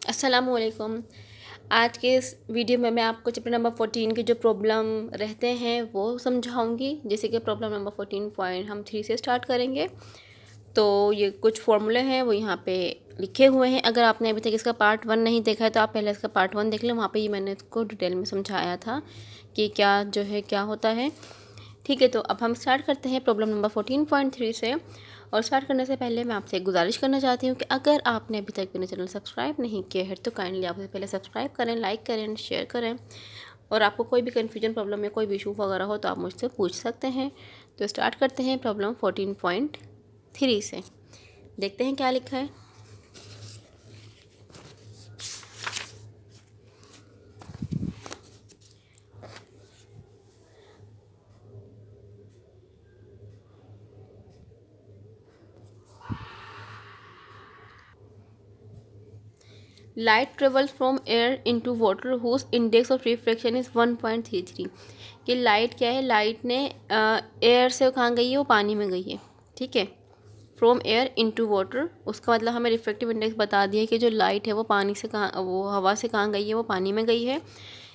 अस्सलामुअलैकुम। आज के इस वीडियो में मैं आपको चैप्टर नंबर 14 के जो प्रॉब्लम रहते हैं वो समझाऊंगी। जैसे कि प्रॉब्लम नंबर 14 पॉइंट हम 3 से स्टार्ट करेंगे। तो ये कुछ फॉर्मूले हैं वो यहाँ पे लिखे हुए हैं। अगर आपने अभी तक इसका पार्ट 1 नहीं देखा है तो आप पहले इसका पार्ट 1 देख लें। वहाँ पे ये मैंने इसको डिटेल में समझाया था कि क्या जो है क्या होता है। ठीक है, तो अब हम स्टार्ट करते हैं प्रॉब्लम नंबर 14.3 से। और स्टार्ट करने से पहले मैं आपसे एक गुजारिश करना चाहती हूँ कि अगर आपने अभी तक मेरे चैनल सब्सक्राइब नहीं किया है तो काइंडली आप पहले सब्सक्राइब करें, लाइक करें, शेयर करें। और आपको कोई भी कन्फ्यूजन, प्रॉब्लम या कोई भी इशू वगैरह हो तो आप मुझसे पूछ सकते हैं। तो स्टार्ट करते हैं प्रॉब्लम 14.3 से। देखते हैं क्या लिखा है। Light travels from air into water whose index of refraction is 1.33। कि लाइट क्या है, लाइट ने एयर से कहाँ गई है, वो पानी में गई है। ठीक है, फ्रॉम एयर इनटू वाटर, उसका मतलब हमें रिफ्रैक्टिव इंडेक्स बता दिया है कि जो लाइट है वो पानी से कहाँ, वो हवा से कहाँ गई है, वो पानी में गई है।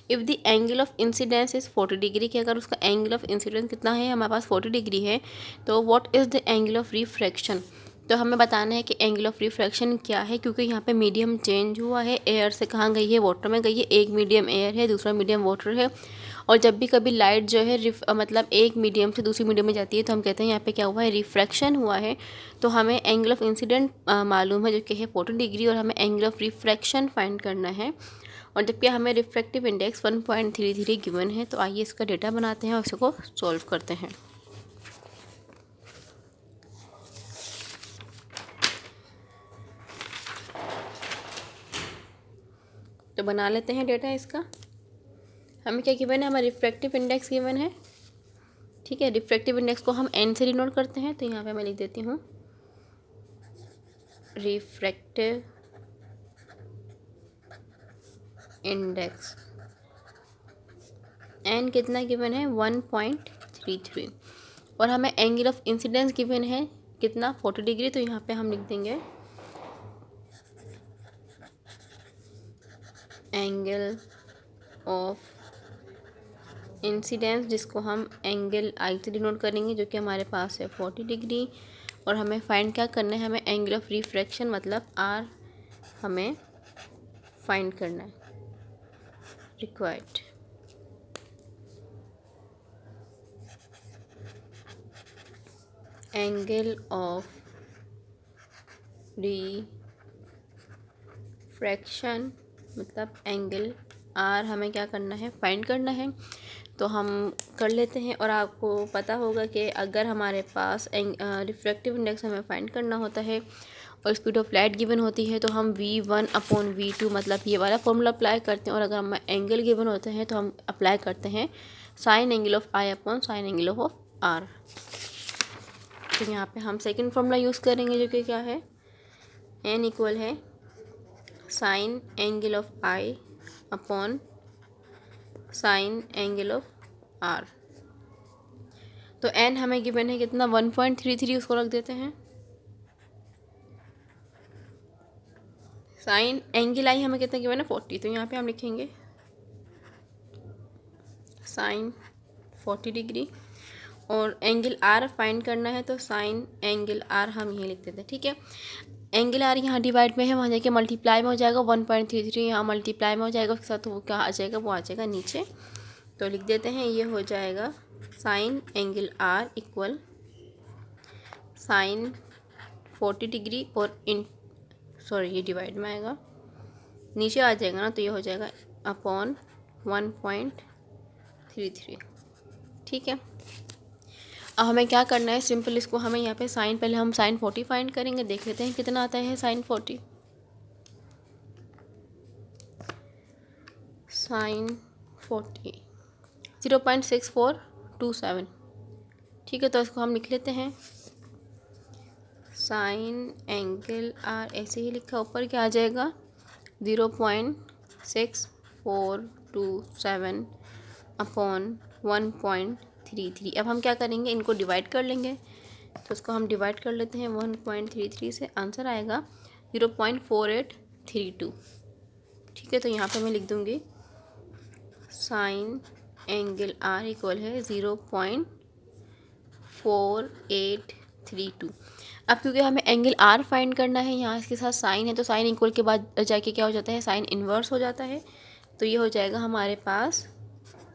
If the angle of incidence is 40 degree, कि अगर उसका एंगल ऑफ इंसिडेंस कितना है, हमारे पास 40 डिग्री है, तो what is the angle of refraction. तो हमें बताना है कि एंगल ऑफ रिफ्रैक्शन क्या है, क्योंकि यहाँ पे मीडियम चेंज हुआ है। एयर से कहाँ गई है, वाटर में गई है। एक मीडियम एयर है, दूसरा मीडियम वाटर है। और जब भी कभी लाइट जो है मतलब एक मीडियम से दूसरी मीडियम में जाती है तो हम कहते हैं यहाँ पे क्या हुआ है, रिफ्रैक्शन हुआ है। तो हमें एंगल ऑफ इंसिडेंट मालूम है जो कि है 40 डिग्री, और हमें एंगल ऑफ रिफ्रैक्शन फाइंड करना है। और जबकि हमें रिफ्रैक्टिव इंडेक्स 1.33 गिवन है। तो आइए इसका डेटा बनाते हैं और इसको सॉल्व करते हैं। तो बना लेते हैं डेटा इसका। हमें क्या गिवन है, हमारा रिफ्रैक्टिव इंडेक्स गिवन है। ठीक है, रिफ्रैक्टिव इंडेक्स को हम एन से डिनोट करते हैं। तो यहाँ पे मैं लिख देती हूँ रिफ्रैक्टिव इंडेक्स। एन कितना गिवन है, 1.33। और हमें एंगल ऑफ इंसिडेंस गिवन है कितना, 40 डिग्री। तो यहाँ पे हम लिख देंगे एंगल ऑफ इंसिडेंस, जिसको हम एंगल आई से डिनोट करेंगे, जो कि हमारे पास है 40 डिग्री। और हमें फाइंड क्या करना है, हमें एंगल ऑफ रिफ्रैक्शन मतलब आर हमें फाइंड करना है, रिक्वायर्ड। एंगल ऑफ रिफ्रैक्शन मतलब एंगल आर हमें क्या करना है, फाइंड करना है। तो हम कर लेते हैं। और आपको पता होगा कि अगर हमारे पास रिफ्रैक्टिव इंडेक्स हमें फाइंड करना होता है और स्पीड ऑफ लाइट गिवन होती है तो हम v1/v2 मतलब ये वाला फॉर्मूला अप्लाई करते हैं। और अगर हमें एंगल गिवन होते हैं तो हम अप्लाई करते हैं sine angle of I upon sine angle of R. तो यहाँ पे हम सेकंड फॉर्मूला यूज़ करेंगे, जो कि क्या है, n इक्वल है sine angle of I upon sine angle of R. तो n हमें गिवन है कितना, 1.33, उसको रख देते हैं। साइन एंगल आई हमें कितना गिवन है, 40। तो यहाँ पे हम लिखेंगे साइन 40 डिग्री। और एंगल आर फाइंड करना है तो साइन एंगल आर हम यहीं लिख देते हैं। ठीक है, एंगल आर यहाँ डिवाइड में है, वहाँ जाके मल्टीप्लाई में हो जाएगा। 1.33 यहाँ मल्टीप्लाई में हो जाएगा, उसके साथ वो क्या आ जाएगा, वो आ जाएगा नीचे। तो लिख देते हैं, ये हो जाएगा sine angle R equal sine 40 degree और ये डिवाइड में आएगा, नीचे आ जाएगा ना, तो ये हो जाएगा अपॉन 1.33। ठीक है, अब हमें क्या करना है, सिंपल इसको हमें यहाँ पे साइन, पहले हम साइन 40 फाइंड करेंगे। देख लेते हैं कितना आता है साइन 40। साइन 40 0.6427। ठीक है, तो इसको हम लिख लेते हैं साइन एंगल आर, ऐसे ही लिखा, ऊपर क्या आ जाएगा 0.6427 अपॉन 1.33। अब हम क्या करेंगे, इनको डिवाइड कर लेंगे। तो इसको हम डिवाइड कर लेते हैं 1.33 से, आंसर आएगा 0.4832। ठीक है। तो यहाँ पे मैं लिख दूँगी साइन एंगल आर इक्वल है 0.4832। अब क्योंकि हमें एंगल आर फाइंड करना है, यहाँ इसके साथ साइन है तो साइन इक्वल के बाद जाके क्या हो जाता है, साइन इन्वर्स हो जाता है। तो ये हो जाएगा हमारे पास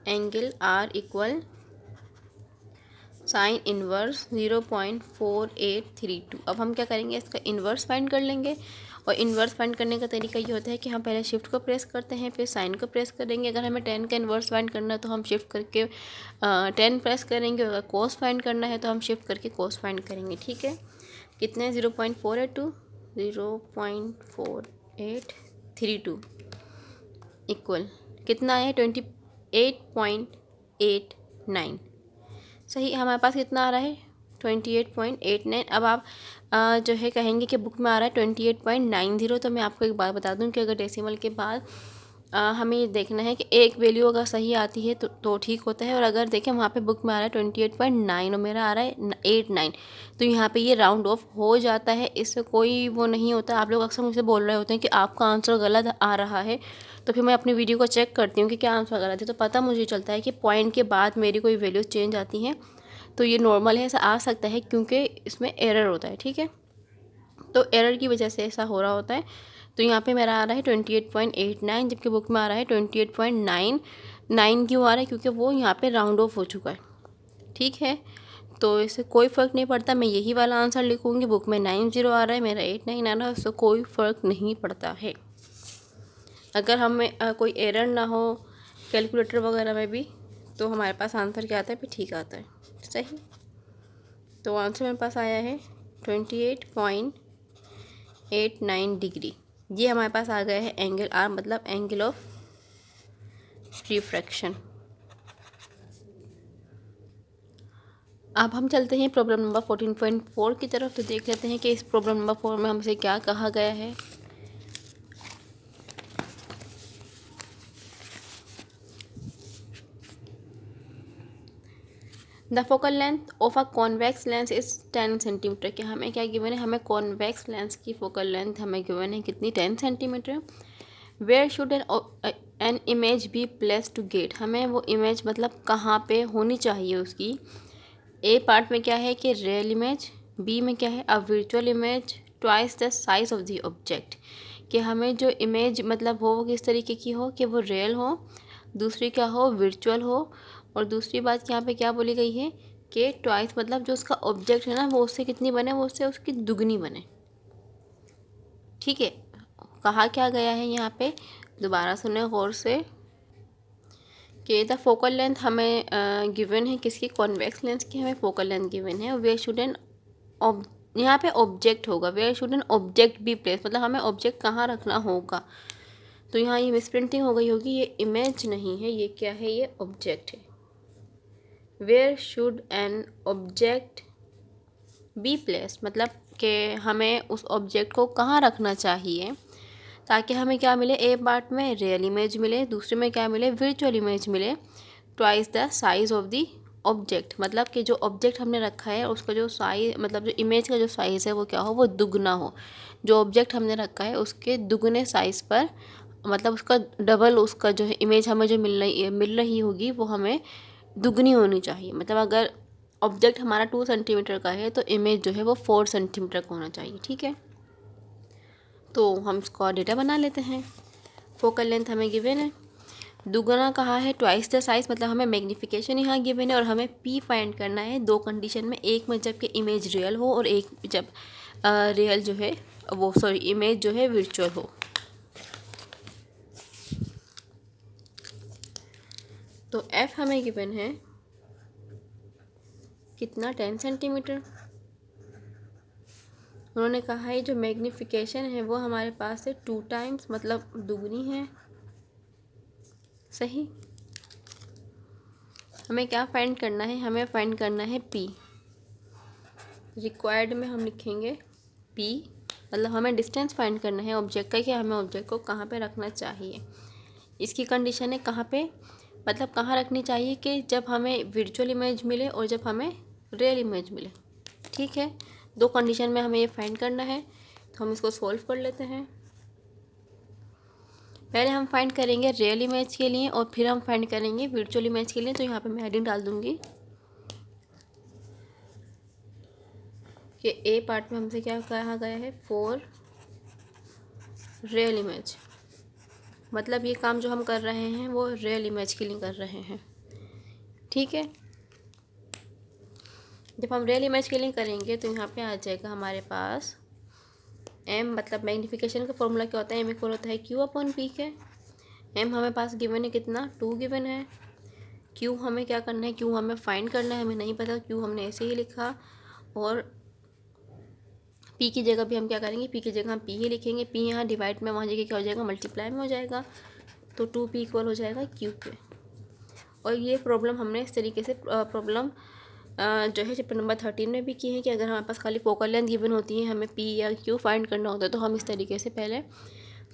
angle R equal sine inverse 0.4832। अब हम क्या करेंगे, इसका इन्वर्स फाइंड कर लेंगे। और इन्वर्स फाइंड करने का तरीका ये होता है कि हम पहले शिफ्ट को प्रेस करते हैं, फिर साइन को प्रेस करेंगे। अगर हमें 10 का इन्वर्स फाइंड करना है तो हम शिफ्ट करके 10 प्रेस करेंगे। अगर कोस फाइंड करना है तो हम शिफ्ट करके कोस फाइंड करेंगे। ठीक है, कितने 0.482 0.4832 इक्वल कितना है 28.89। सही, हमारे पास कितना आ रहा है 28.89। अब आप जो है कहेंगे कि बुक में आ रहा है 28.90। तो मैं आपको एक बात बता दूं कि अगर डेसिमल के बाद हमें ये देखना है कि एक वैल्यू अगर सही आती है तो ठीक होता है। और अगर देखें वहाँ पे बुक में आ रहा है 28.9 और मेरा आ रहा है 89, तो यहाँ पे ये राउंड ऑफ हो जाता है, इससे कोई वो नहीं होता। आप लोग अक्सर मुझसे बोल रहे होते हैं कि आपका आंसर गलत आ रहा है, तो फिर मैं अपनी वीडियो को चेक करती हूँ कि क्या आंसर गलत है, तो पता मुझे चलता है कि पॉइंट के बाद मेरी कोई वैल्यूज़ चेंज आती हैं तो ये नॉर्मल है, ऐसा आ सकता है क्योंकि इसमें एरर होता है। ठीक है, तो एरर की वजह से ऐसा हो रहा होता है। तो यहाँ पे मेरा आ रहा है 28.89 जबकि बुक में आ रहा है 28.99। क्यों आ रहा है, क्योंकि वो यहाँ पे राउंड ऑफ हो चुका है। ठीक है, तो इससे कोई फ़र्क नहीं पड़ता, मैं यही वाला आंसर लिखूँगी। बुक में 90 आ रहा है, मेरा 89 आ रहा है, उससे कोई फ़र्क नहीं पड़ता है। अगर हमें कोई एरर ना हो कैलकुलेटर वगैरह में भी तो हमारे पास आंसर क्या आता है, फिर ठीक आता है। सही, तो आंसर मेरे पास आया है 28.89 डिग्री। ये हमारे पास आ गया है एंगल आर, मतलब एंगल ऑफ रिफ्रैक्शन। अब हम चलते हैं प्रॉब्लम नंबर 14.4 की तरफ। तो देख लेते हैं कि इस प्रॉब्लम नंबर 4 में हमसे क्या कहा गया है। The focal length of a convex lens is 10 centimetre. कि हमें क्या गिवन है, हमें कॉन्वेक्स लेंस की फोकल लेंथ हमें गिवन है कितनी, 10 centimetre. Where should an image be place to get. हमें वो इमेज मतलब कहाँ पे होनी चाहिए उसकी। ए पार्ट में क्या है कि रियल इमेज, बी में क्या है a virtual image twice the size of the object. कि हमें जो इमेज मतलब हो वो किस तरीके की हो कि वो रियल हो, दूसरी क्या हो वर्चुअल हो, और दूसरी बात यहाँ पे क्या बोली गई है कि ट्वाइस मतलब जो उसका ऑब्जेक्ट है ना वो उससे कितनी बने, वो उससे उसकी दुगनी बने। ठीक है, कहा क्या गया है यहाँ पे, दोबारा सुने गौर से कि द फोकल लेंथ हमें गिवन है किसकी, कॉन्वेक्स लेंस की हमें फोकल लेंथ गिवन है। वेयर शुड एन यहाँ पे ऑब्जेक्ट होगा, where should an object be place, मतलब हमें ऑब्जेक्ट कहाँ रखना होगा। तो यहाँ ये मिसप्रिंटिंग हो गई होगी, ये इमेज नहीं है, ये क्या है, ये ऑब्जेक्ट है। Where should an object be place, मतलब कि हमें उस ऑब्जेक्ट को कहाँ रखना चाहिए ताकि हमें क्या मिले, ए पार्ट में रियल इमेज मिले, दूसरे में क्या मिले, वर्चुअल इमेज मिले, twice the size of the object. मतलब कि जो ऑब्जेक्ट हमने रखा है उसका जो साइज मतलब जो इमेज का जो साइज़ है वो क्या हो, वो दुगना हो। जो ऑब्जेक्ट हमने रखा है उसके दुगने साइज़ पर, मतलब उसका डबल, उसका जो है इमेज हमें जो मिल रही होगी वो हमें दुगनी होनी चाहिए। मतलब अगर ऑब्जेक्ट हमारा 2 सेंटीमीटर का है तो इमेज जो है वो 4 सेंटीमीटर का होना चाहिए। ठीक है, तो हम इसका डेटा बना लेते हैं। फोकल लेंथ हमें गिवन है, दुगना कहा है ट्वाइस द साइज, मतलब हमें मैग्नीफिकेशन यहाँ गिवन है और हमें पी फाइंड करना है दो कंडीशन में, एक में जब कि इमेज रियल हो और एक जब रियल जो है वो इमेज जो है वर्चुअल हो। तो एफ हमें गिवन है कितना, 10 सेंटीमीटर। उन्होंने कहा है जो मैग्नीफिकेशन है वो हमारे पास है 2 टाइम्स, मतलब दुगनी है। सही, हमें क्या फाइंड करना है, हमें फाइंड करना है पी। रिक्वायर्ड में हम लिखेंगे पी, मतलब हमें डिस्टेंस फाइंड करना है ऑब्जेक्ट का कि हमें ऑब्जेक्ट को कहाँ पे रखना चाहिए। इसकी कंडीशन है कहाँ पे, मतलब कहाँ रखनी चाहिए कि जब हमें वर्चुअल इमेज मिले और जब हमें रियल इमेज मिले। ठीक है, दो कंडीशन में हमें ये फाइंड करना है। तो हम इसको सॉल्व कर लेते हैं। पहले हम फाइंड करेंगे रियल इमेज के लिए और फिर हम फाइंड करेंगे वर्चुअल इमेज के लिए। तो यहाँ पे मैं हेडिंग डाल दूँगी कि ए पार्ट में हमसे क्या कहा गया है, फॉर रियल इमेज। मतलब ये काम जो हम कर रहे हैं वो रियल इमेज के लिए कर रहे हैं, ठीक है। जब हम रियल इमेज के लिए करेंगे तो यहाँ पे आ जाएगा हमारे पास एम, मतलब मैग्नीफिकेशन का फॉर्मूला क्या होता है, एम इक्वल होता है क्यू अपॉन पी के। एम हमें पास गिवन है कितना, 2 गिवन है। क्यू हमें क्या करना है, क्यू हमें फाइंड करना है, हमें नहीं पता, क्यू हमने ऐसे ही लिखा। और पी की जगह भी हम क्या करेंगे, पी की जगह हम पी ही लिखेंगे। पी यहाँ डिवाइड में, वहाँ जगह क्या हो जाएगा, मल्टीप्लाई में हो जाएगा। तो 2p इक्वल हो जाएगा क्यू पे। और ये प्रॉब्लम हमने इस तरीके से प्रॉब्लम जो है चैप्टर नंबर 13 में भी की है कि अगर हमारे पास खाली फोकल लेंथ गिवन होती है, हमें पी या क्यू फाइंड करना होता है, तो हम इस तरीके से पहले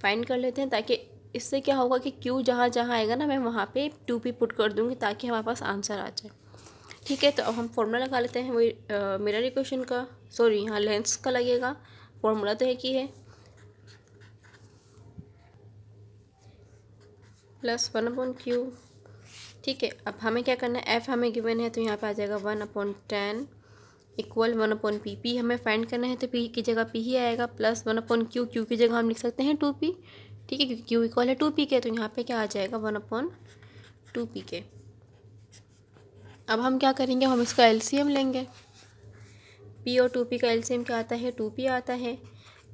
फाइंड कर लेते हैं, ताकि इससे क्या होगा कि क्यू जहाँ जहाँ आएगा ना, मैं वहाँ पे 2p पुट कर दूँगी ताकि हमारे पास आंसर आ जाए, ठीक है। तो अब हम फॉर्मूला लगा लेते हैं वही मिरर इक्वेशन का, सॉरी यहाँ लेंस का लगेगा, फॉर्मूला तो एक ही है, +1/q, ठीक है। अब हमें क्या करना है, एफ हमें गिवन है तो यहाँ पे आ जाएगा 1/10 इक्वल 1/p। पी हमें फाइंड करना है तो पी की जगह पी ही आएगा, +1/q, क्यू की जगह हम लिख सकते हैं 2p, ठीक है, क्योंकि क्यू इक्वल है 2p के। तो यहाँ पे क्या आ जाएगा 1/2p के। अब हम क्या करेंगे, हम इसका एलसीएम लेंगे। p और 2p का एलसीएम क्या आता है, 2p आता है।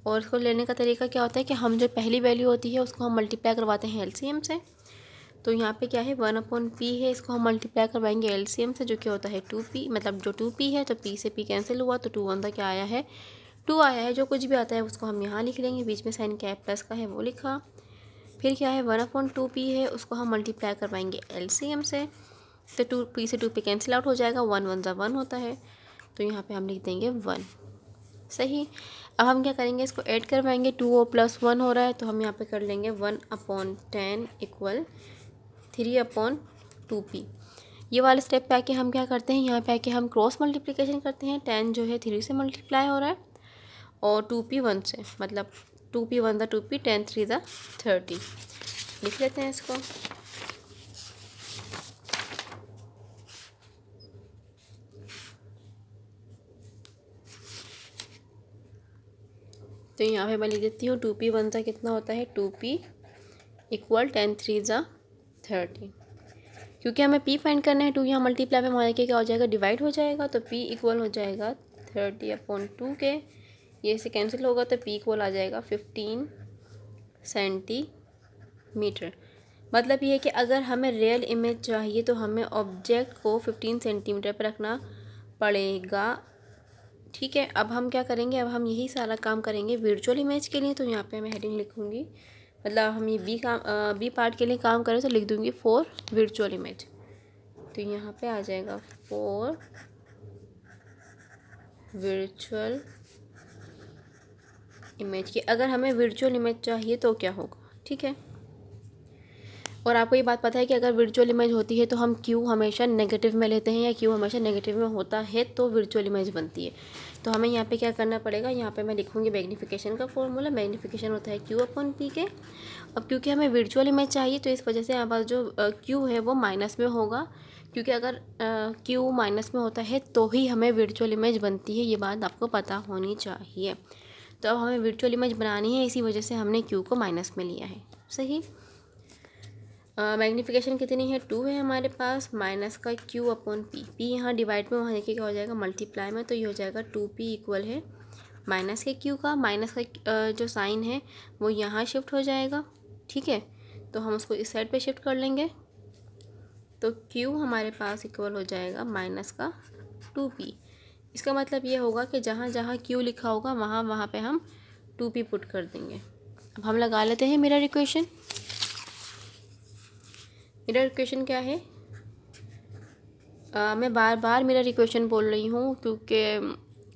और इसको लेने का तरीका क्या होता है कि हम जो पहली वैल्यू होती है उसको हम मल्टीप्लाई करवाते हैं एलसीएम से। तो यहाँ पे क्या है 1/p है, इसको हम मल्टीप्लाई करवाएंगे एलसीएम से, जो क्या होता है 2p, मतलब जो 2p है तो p से p कैंसिल हुआ तो 2 1 क्या आया है, 2 आया है। जो कुछ भी आता है उसको हम यहाँ लिख लेंगे, बीच में साइन क्या है, प्लस का है वो लिखा। फिर क्या है 1/2p है, उसको हम मल्टीप्लाई करवाएंगे एलसीएम से, तो 2p से 2p कैंसिल आउट हो जाएगा, 1 1 1 होता है, तो यहाँ पर हम लिख देंगे 1, सही। अब हम क्या करेंगे, इसको ऐड करवाएंगे, 2 और +1 हो रहा है, तो हम यहाँ पे कर लेंगे 1/10 इक्वल 3/2p। ये वाले स्टेप पे आके हम क्या करते हैं, यहाँ पे आके हम क्रॉस मल्टीप्लिकेशन करते हैं। 10 जो है 3 से मल्टीप्लाई हो रहा है और 2p 1 से, मतलब 2p 1 दा 2p, 10 3 दा 30, लिख लेते हैं इसको। तो यहाँ पे मैं लिख देती हूँ 2p 1 सा कितना होता है, 2p इक्वल 10 3 दा 30। क्योंकि हमें p फाइंड करना है, 2 यहाँ मल्टीप्लाई में वहाँ के क्या हो जाएगा, डिवाइड हो जाएगा, तो p इक्वल हो जाएगा 30/2 के। ये से कैंसिल होगा तो p इक्वल आ जाएगा 15 सेंटीमीटर। मतलब ये है कि अगर हमें रियल इमेज चाहिए तो हमें ऑब्जेक्ट को 15 सेंटीमीटर पर रखना पड़ेगा, ठीक है। अब हम क्या करेंगे, अब हम यही सारा काम करेंगे वर्चुअल इमेज के लिए। तो यहाँ पे मैं हेडिंग लिखूँगी, मतलब हम ये बी पार्ट के लिए काम करें तो लिख दूँगी फॉर वर्चुअल इमेज। तो यहाँ पे आ जाएगा फॉर वर्चुअल इमेज की। अगर हमें वर्चुअल इमेज चाहिए तो क्या होगा, ठीक है। और आपको ये बात पता है कि अगर वर्चुअल इमेज होती है तो हम क्यू हमेशा नेगेटिव में लेते हैं, या क्यू हमेशा नेगेटिव में होता है तो वर्चुअल इमेज बनती है। तो हमें यहाँ पे क्या करना पड़ेगा, यहाँ पे मैं लिखूँगी मैग्नीफिकेशन का फॉर्मूला। मैग्नीफिकेशन होता है Q/P के। अब क्योंकि हमें वर्चुअल इमेज चाहिए तो इस वजह से यहाँ पर जो Q है वो माइनस में होगा, क्योंकि अगर Q माइनस में होता है तो ही हमें वर्चुअल इमेज बनती है, ये बात आपको पता होनी चाहिए। तो अब हमें वर्चुअल इमेज बनानी है, इसी वजह से हमने Q को माइनस में लिया है, सही। मैग्नीफिकेशन कितनी है, 2 है हमारे पास, माइनस का Q/P। P यहाँ डिवाइड में, वहाँ देखिए क्या हो जाएगा मल्टीप्लाई में, तो ये हो जाएगा 2p इक्वल है माइनस के Q का। माइनस का जो साइन है वो यहाँ शिफ्ट हो जाएगा, ठीक है। तो हम उसको इस साइड पे शिफ्ट कर लेंगे, तो Q हमारे पास इक्वल हो जाएगा माइनस का 2p। इसका मतलब ये होगा कि जहाँ जहाँ Q लिखा होगा वहाँ वहाँ पे हम 2p पुट कर देंगे। अब हम लगा लेते हैं मिरर इक्वेशन। मिरर इक्वेशन क्या है, मैं बार बार मिरर इक्वेशन बोल रही हूँ क्योंकि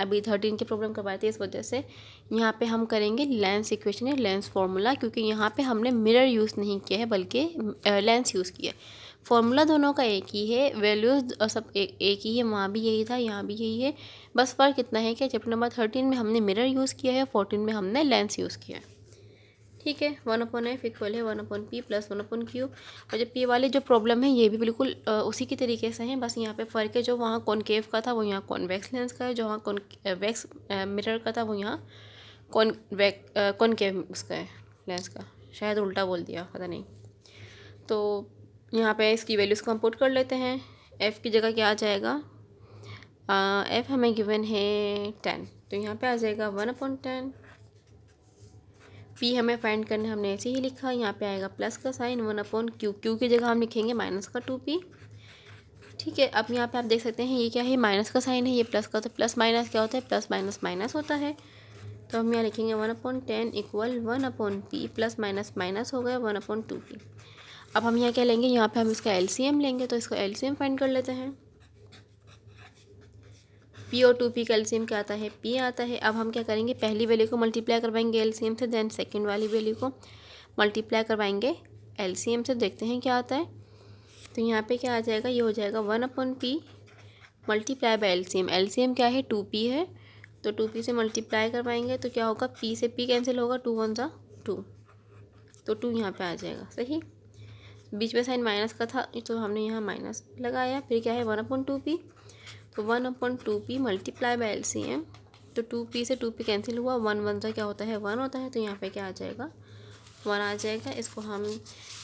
अभी 13 के प्रॉब्लम करवाए थे, इस वजह से यहाँ पे हम करेंगे लेंस इक्वेशन या लेंस फार्मूला, क्योंकि यहाँ पे हमने मिरर यूज़ नहीं किया है बल्कि लेंस यूज़ किया है। फार्मूला दोनों का एक ही है, वैल्यूज़ सब एक ही है, वहाँ भी यही था यहाँ भी यही है। बस फ़र्क इतना है कि चैप्टर नंबर 13 में हमने मिरर यूज़ किया है, 14 में हमने लेंस यूज़ किया है, ठीक है। 1/f इक्वल है 1/p प्लस 1/q। और जो p वाली जो प्रॉब्लम है ये भी बिल्कुल उसी की तरीके से है, बस यहाँ पे फ़र्क है, जो वहाँ कॉनकेव का था वो यहाँ कॉन्वेक्स लेंस का है, जो वहाँ कॉन्वेक्स मिरर का था वो यहाँ कॉनकेव उसका है, लेंस का। शायद उल्टा बोल दिया, पता नहीं। तो यहाँ पे इसकी वैल्यूज़ को हम पुट कर लेते हैं। f की जगह क्या आ जाएगा, f हमें गिवन है 10, तो यहाँ पे आ जाएगा 1/10। p हमें फाइंड करना है, हमने ऐसे ही लिखा, यहाँ पे आएगा प्लस का साइन 1/q। q की जगह हम लिखेंगे माइनस का 2p। ठीक है। अब यहाँ पे आप देख सकते हैं ये क्या है, माइनस का साइन है, ये प्लस का, तो प्लस माइनस क्या होता है, प्लस माइनस माइनस होता है। तो हम यहाँ लिखेंगे 1/10 equal 1/p plus minus minus हो गया 1/2p। अब हम यहाँ क्या लेंगे, यहाँ पे हम इसका एलसीएम लेंगे, तो इसका एलसीएम फाइंड कर लेते हैं। p और 2p का एलसीएम क्या आता है, p आता है। अब हम क्या करेंगे, पहली वैल्यू को मल्टीप्लाई करवाएंगे एलसीएम से, देन सेकंड वाली वैल्यू को मल्टीप्लाई करवाएंगे एलसीएम से, देखते हैं क्या आता है। तो यहाँ पे क्या आ जाएगा, ये हो जाएगा 1/p multiply by LCM. LCM क्या है, 2p है, तो 2p से मल्टीप्लाई करवाएंगे तो क्या होगा, p से p कैंसिल होगा, 2 1 जा 2, तो 2 यहाँ पे आ जाएगा। सही, बीच में साइन माइनस का था तो हमने यहाँ माइनस लगाया। फिर क्या है 1/2p, तो 1/2p मल्टीप्लाई बाय एलसीएम, तो 2p से 2p कैंसिल हुआ, 1 1 जा क्या होता है, 1 होता है, तो यहाँ पे क्या आ जाएगा, 1 आ जाएगा। इसको हम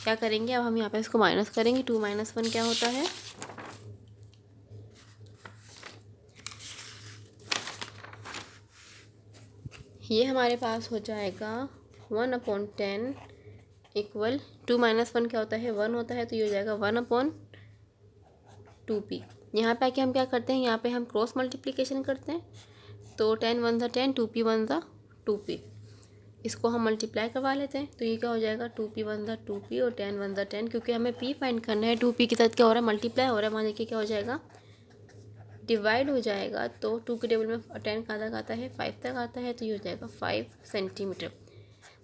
क्या करेंगे, अब हम यहाँ पे इसको माइनस करेंगे, 2 - 1 क्या होता है, ये हमारे पास हो जाएगा 1/10 इक्वल 2 - 1 क्या होता है, 1 होता है, तो ये हो जाएगा 1/2p। यहाँ पे आके हम क्या करते हैं, यहाँ पे हम क्रॉस मल्टीप्लिकेशन करते हैं, तो 10 1 जा 10, 2p 1 जा 2p, इसको हम मल्टीप्लाई करवा लेते हैं। तो ये क्या हो जाएगा, 2p 1 जा 2p और 10 1 जा 10, क्योंकि हमें p फाइंड करना है। 2p के साथ क्या हो रहा है, मल्टीप्लाई हो रहा है, वहाँ देखिए क्या हो जाएगा, डिवाइड हो जाएगा। तो 2 के टेबल में 10 कहाँ तक आता है, 5 तक आता है, तो ये हो जाएगा 5 सेंटीमीटर।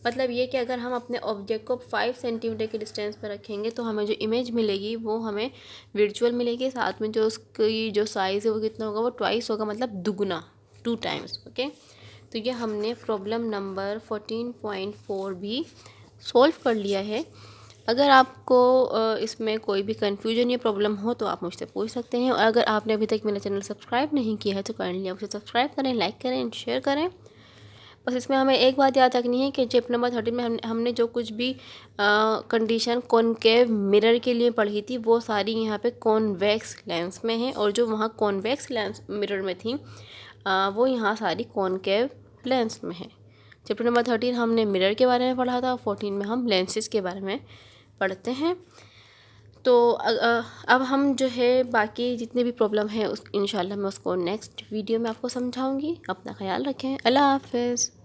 मतलब ये कि अगर हम अपने ऑब्जेक्ट को 5 सेंटीमीटर के डिस्टेंस पर रखेंगे तो हमें जो इमेज मिलेगी वो हमें वर्चुअल मिलेगी, साथ में जो उसकी जो साइज़ है वो कितना होगा, वो ट्वाइस होगा, मतलब दुगना, 2 टाइम्स। ओके, तो ये हमने प्रॉब्लम नंबर 14.4 भी सॉल्व कर लिया है। अगर आपको इसमें कोई भी कन्फ्यूजन या प्रॉब्लम हो तो आप मुझसे पूछ सकते हैं। और अगर आपने अभी तक मेरा चैनल सब्सक्राइब नहीं किया है तो काइंडली आप उसे सब्सक्राइब करें, लाइक करें एंड शेयर करें। बस इसमें हमें एक बात याद रखनी है कि चैप्टर नंबर 13 में हमने जो कुछ भी कंडीशन कॉनकेव मिरर के लिए पढ़ी थी वो सारी यहाँ पे कॉन्वेक्स लेंस में है, और जो वहाँ कॉन्वेक्स लेंस मिरर में थी वो यहाँ सारी कॉनकेव लेंस में है। चैप्टर नंबर 13 हमने मिरर के बारे में पढ़ा था, 14 में हम लेंसेज के बारे में पढ़ते हैं। तो अब हम जो है बाकी जितने भी प्रॉब्लम है उस इंशाल्लाह मैं उसको नेक्स्ट वीडियो में आपको समझाऊंगी। अपना ख्याल रखें, अल्लाह हाफ़िज़।